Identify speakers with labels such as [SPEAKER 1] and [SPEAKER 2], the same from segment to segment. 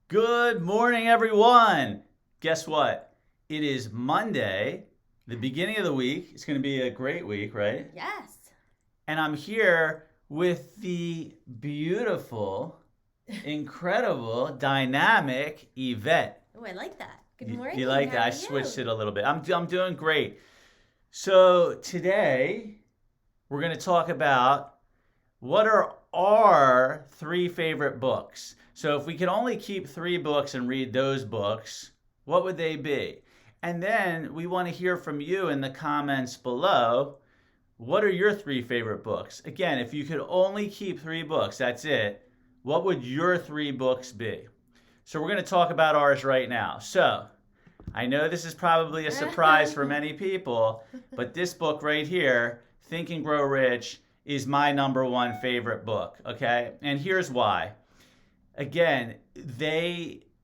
[SPEAKER 1] Good morning, everyone. Guess what? It is Monday, the beginning of the week. It's going to be a great week, right?
[SPEAKER 2] Yes.
[SPEAKER 1] And I'm here with the beautiful, incredible, dynamic Yvette.
[SPEAKER 2] Oh, I like that. Good
[SPEAKER 1] You
[SPEAKER 2] morning.
[SPEAKER 1] like
[SPEAKER 2] How
[SPEAKER 1] that?
[SPEAKER 2] are
[SPEAKER 1] I switched
[SPEAKER 2] you?
[SPEAKER 1] it a little bit. I'm doing great. So today we're going to talk about what are our three favorite books? So if we could only keep three books and read those books, what would they be? And then we want to hear from you in the comments below. What are your three favorite books? Again, if you could only keep three books, that's it. What would your three books be? So we're going to talk about ours right now. So I know this is probably a surprise for many people, but this book right here, Think and Grow Rich, is my number one favorite book. Okay. And here's why. Again,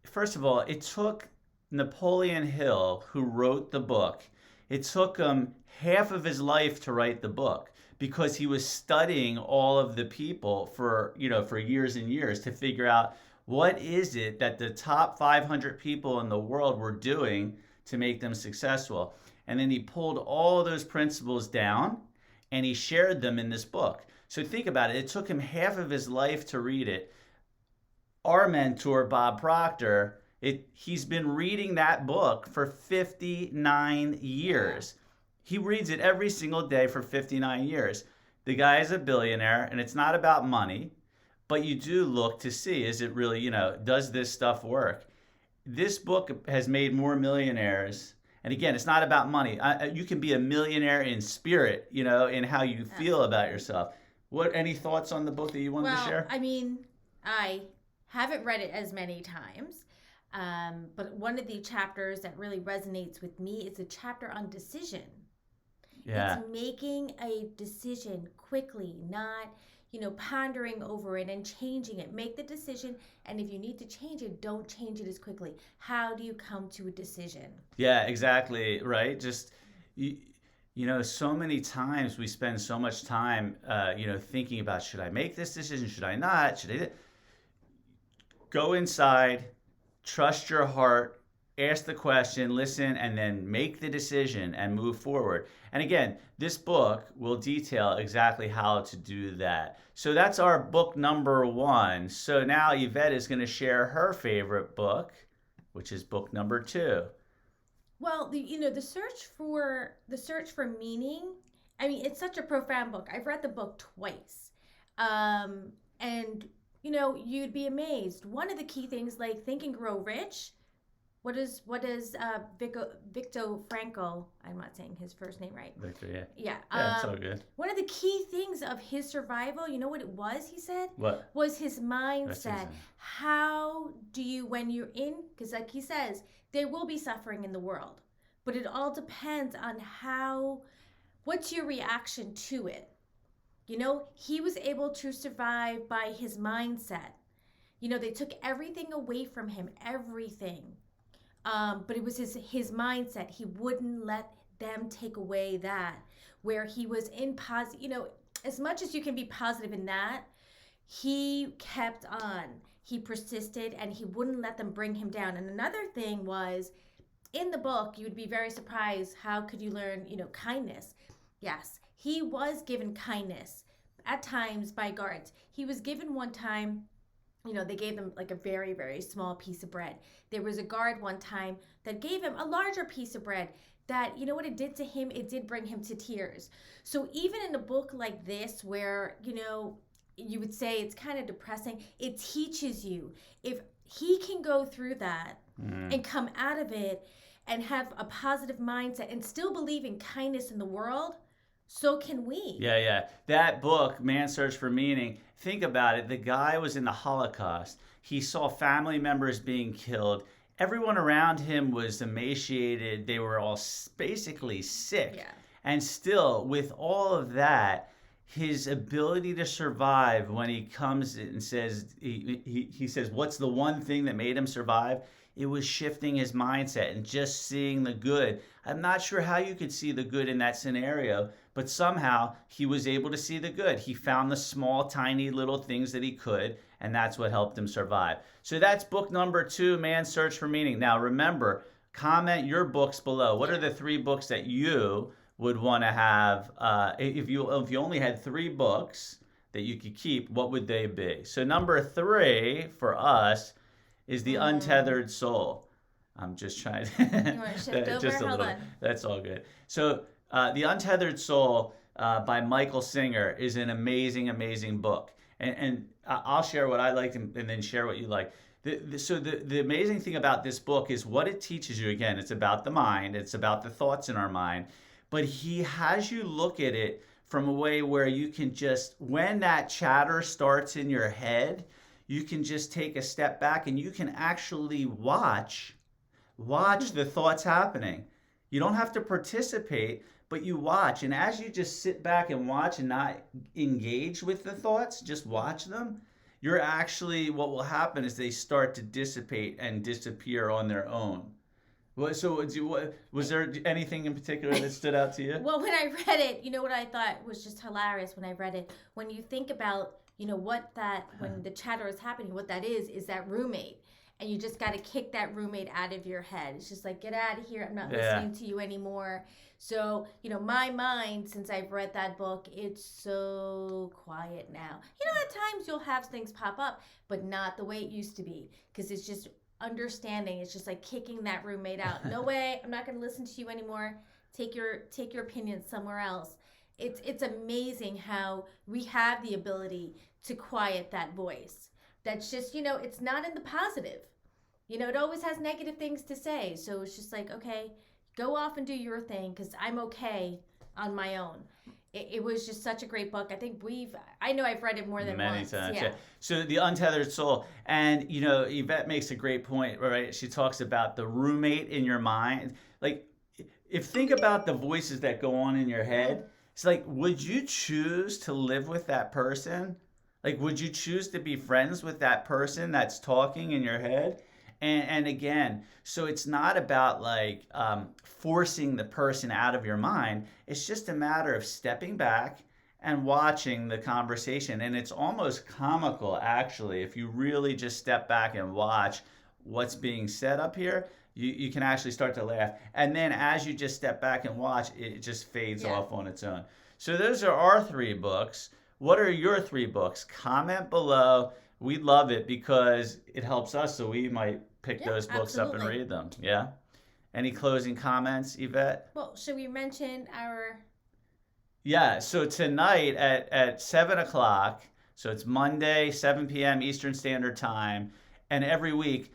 [SPEAKER 1] first of all, it took Napoleon Hill, who wrote the book, it took him half of his life to write the book because he was studying all of the people for years and years to figure out what is it that the top 500 people in the world were doing to make them successful. And then he pulled all of those principles down and he shared them in this book. So think about it. It took him half of his life to read it. Our mentor, Bob Proctor, he's been reading that book for 59
[SPEAKER 2] Yeah.
[SPEAKER 1] years. He reads it every single day for 59 years. The guy is a billionaire, and it's not about money, but you do look to see, is it really, does this stuff work? This book has made more millionaires. And again, it's not about money. You can be a millionaire in spirit, in how you feel about
[SPEAKER 2] Absolutely.
[SPEAKER 1] yourself. Any thoughts on the book that you wanted to
[SPEAKER 2] Well,
[SPEAKER 1] share?
[SPEAKER 2] I mean, I haven't read it as many times, but one of the chapters that really resonates with me is a chapter on decision. It's
[SPEAKER 1] Yeah.
[SPEAKER 2] making a decision quickly, not, pondering over it and changing it. Make the decision, and if you need to change it, don't change it as quickly. How do you come to a decision?
[SPEAKER 1] Yeah, exactly, right? Just you, so many times we spend so much time thinking about, should I make this decision? Should I not? Should I go inside, trust your heart, ask the question, listen, and then make the decision and move forward. And again, this book will detail exactly how to do that. So that's our book number one. So now Yvette is going to share her favorite book, which is book number two.
[SPEAKER 2] Well, the search for meaning. I mean, it's such a profound book. I've read the book twice, and you'd be amazed. One of the key things, like Think and Grow Rich. Victor Frankl? I'm not saying his first name right.
[SPEAKER 1] Victor, yeah.
[SPEAKER 2] Yeah.
[SPEAKER 1] Yeah, it's all good.
[SPEAKER 2] One of the key things of his survival, you know what it was, he said,
[SPEAKER 1] What?
[SPEAKER 2] was his
[SPEAKER 1] That's
[SPEAKER 2] mindset.
[SPEAKER 1] easy.
[SPEAKER 2] How do you, when you're in, because like he says, there will be suffering in the world, but it all depends on what's your reaction to it. He was able to survive by his mindset. They took everything away from him, everything. But it was his mindset. He wouldn't let them take away that. Where he was in positive, as much as you can be positive in that, he kept on. He persisted, and he wouldn't let them bring him down. And another thing was, in the book, you would be very surprised. How could you learn, kindness? Yes, he was given kindness at times by guards. He was given one time, they gave them like a very, very small piece of bread. There was a guard one time that gave him a larger piece of bread that, you know what it did to him? It did bring him to tears. So even in a book like this, where, you would say it's kind of depressing, it teaches you. If he can go through that
[SPEAKER 1] Mm.
[SPEAKER 2] and come out of it and have a positive mindset and still believe in kindness in the world, so can we.
[SPEAKER 1] Yeah, yeah. That book, Man's Search for Meaning, think about it. The guy was in the Holocaust. He saw family members being killed. Everyone around him was emaciated. They were all basically sick.
[SPEAKER 2] Yeah.
[SPEAKER 1] And still, with all of that, his ability to survive when he comes and says, he says, what's the one thing that made him survive? It was shifting his mindset and just seeing the good. I'm not sure how you could see the good in that scenario, but somehow he was able to see the good. He found the small, tiny little things that he could, and that's what helped him survive. So that's book number 2, Man's Search for Meaning. Now remember, comment your books below. What are the 3 books that you would want to have? If you only had 3 books that you could keep, what would they be? So number 3 for us is The Untethered Soul. I'm just trying to...
[SPEAKER 2] You want to shift over?
[SPEAKER 1] just a
[SPEAKER 2] Hold
[SPEAKER 1] little.
[SPEAKER 2] on.
[SPEAKER 1] That's all good. So The Untethered Soul by Michael Singer is an amazing, amazing book. And I'll share what I liked and then share what you like. So the amazing thing about this book is what it teaches you. Again, it's about the mind. It's about the thoughts in our mind. But he has you look at it from a way where you can just, when that chatter starts in your head, you can just take a step back and you can actually watch the thoughts happening. You don't have to participate, but you watch. And as you just sit back and watch and not engage with the thoughts, just watch them, you're actually, what will happen is they start to dissipate and disappear on their own. So was there anything in particular that stood out to you?
[SPEAKER 2] Well, when I read it, you know what I thought was just hilarious when I read it? When you think about, you know, when the chatter is happening, what that is that roommate. And you just got to kick that roommate out of your head. It's just like, get out of here. I'm not listening to you anymore. So, you know, my mind, since I've read that book, it's so quiet now. You know, at times you'll have things pop up, but not the way it used to be. Because it's just understanding. It's just like kicking that roommate out. No way. I'm not going to listen to you anymore. Take your opinion somewhere else. It's amazing how we have the ability to quiet that voice. That's just, you know, it's not in the positive. You know, it always has negative things to say. So it's just like, okay, go off and do your thing because I'm okay on my own. It was just such a great book. I think I know I've read it more than
[SPEAKER 1] many
[SPEAKER 2] once.
[SPEAKER 1] times. Yeah. So The Untethered Soul. And, you know, Yvette makes a great point, right? She talks about the roommate in your mind. Like, think about the voices that go on in your head. It's like, would you choose to live with that person? Like, would you choose to be friends with that person that's talking in your head? And again, so it's not about like forcing the person out of your mind. It's just a matter of stepping back and watching the conversation. And it's almost comical, actually, if you really just step back and watch what's being said up here. You can actually start to laugh. And then as you just step back and watch, it just fades off on its own. So those are our 3 books. What are your 3 books? Comment below. We'd love it because it helps us, so we might pick those books up and read them. Yeah? Any closing comments, Yvette?
[SPEAKER 2] Well, should we mention our...
[SPEAKER 1] Yeah, so tonight at 7 o'clock, so it's Monday, 7 p.m. Eastern Standard Time, and every week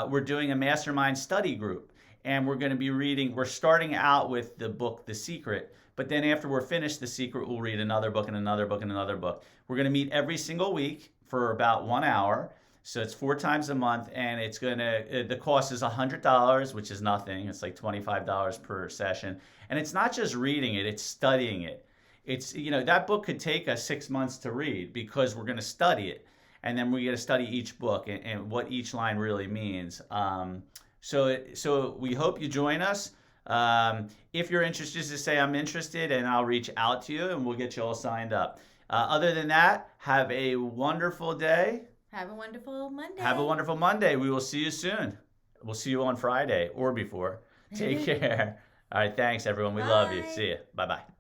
[SPEAKER 1] we're doing a mastermind study group. And we're going to be we're starting out with the book, The Secret. But then after we're finished The Secret, we'll read another book and another book and another book. We're going to meet every single week for about 1 hour. So it's 4 times a month, and the cost is $100, which is nothing. It's like $25 per session. And it's not just reading it, it's studying it. It's, you know, that book could take us 6 months to read because we're going to study it. And then we're going to study each book and what each line really means. So we hope you join us. If you're interested, just say I'm interested and I'll reach out to you and we'll get you all signed up. Other than that, have a wonderful day.
[SPEAKER 2] Have a wonderful Monday.
[SPEAKER 1] Have a wonderful Monday. We will see you soon. We'll see you on Friday or before. Take care. All right. Thanks, everyone. We love you. See you. Bye-bye.